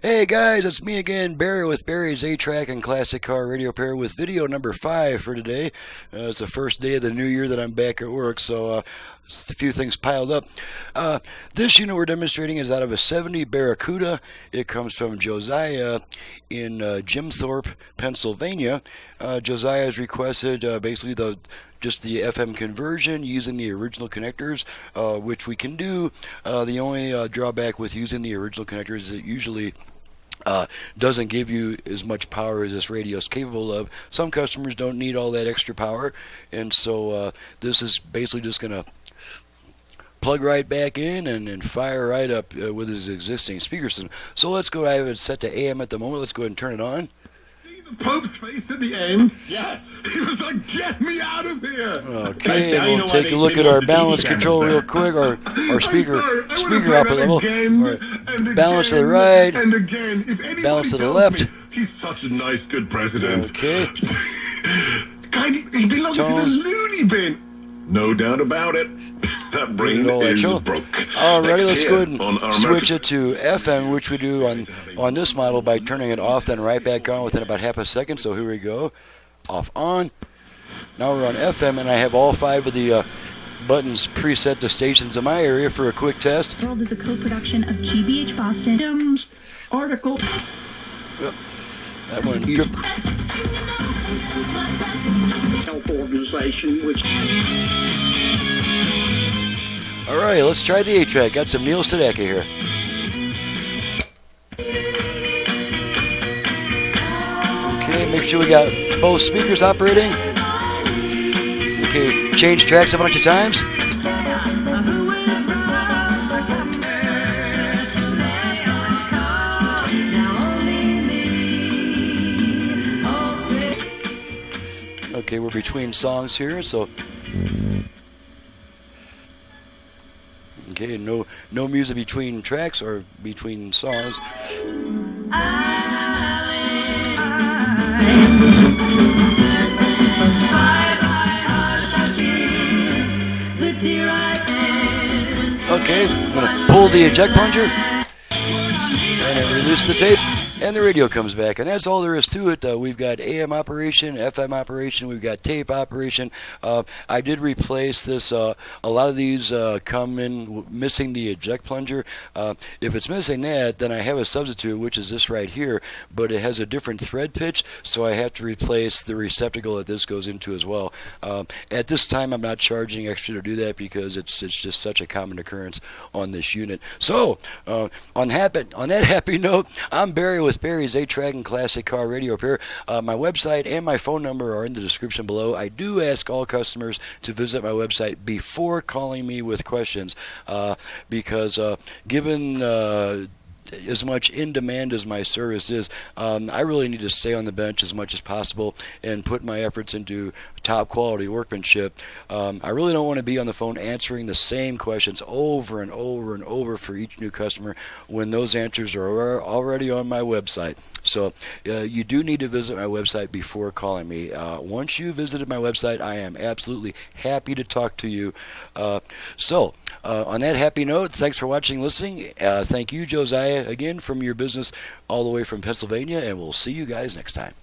Hey guys, it's me again, Barry with Barry's A-Track and Classic Car Radio Pair with video number 5 for today. It's the first day of the new year that I'm back at work, so a few things piled up. This unit we're demonstrating is out of a 70 Barracuda. It comes from Josiah in Jim Thorpe, Pennsylvania. Josiah has requested basically just the FM conversion using the original connectors, which we can do. The only drawback with using the original connectors is it usually doesn't give you as much power as this radio is capable of. Some customers don't need all that extra power, and so this is basically just going to plug right back in and fire right up with his existing speaker system. So let's go. I have it set to AM at the moment. Let's go ahead and turn it on. The Pope's face at the end? Yes. He was like, get me out of here. Okay, and we'll take a look at our balance control real quick, our speaker output level. Right. Balance to the right, balance to the left. He's such a nice, good president. Okay. He belongs to the loony bin. No doubt about it. That brain is broke. Alrighty, let's go ahead and switch it to FM, which we do on this model by turning it off, then right back on within about half a second. So here we go. Off, on. Now we're on FM, and I have all 5 of the buttons preset to stations in my area for a quick test. World is a co-production of GBH Boston. Article. Yep. That one. Health organization, which. All right, let's try the A-Track. Got some Neil Sedaka here. Okay, make sure we got both speakers operating. Okay, change tracks a bunch of times. Okay, we're between songs here, so. Okay, no music between tracks or between songs. Okay, I'm going to pull the eject plunger and release the tape. And the radio comes back, and that's all there is to it. We've got AM operation, FM operation, we've got tape operation. I did replace this. A lot of these come in missing the eject plunger. If it's missing that, then I have a substitute, which is this right here, but it has a different thread pitch, so I have to replace the receptacle that this goes into as well. At this time, I'm not charging extra to do that because it's just such a common occurrence on this unit. So, on that happy note, I'm Barry with Barry's A-Track and Classic Car Radio Pair. My website and my phone number are in the description below. I do ask all customers to visit my website before calling me with questions because given as much in demand as my service is, I really need to stay on the bench as much as possible and put my efforts into top quality workmanship. I really don't want to be on the phone answering the same questions over and over and over for each new customer when those answers are already on my website. So you do need to visit my website before calling me. Once you visited my website, I am absolutely happy to talk to you. So on that happy note, thanks for watching, listening. Thank you, Josiah, again from your business all the way from Pennsylvania, and we'll see you guys next time.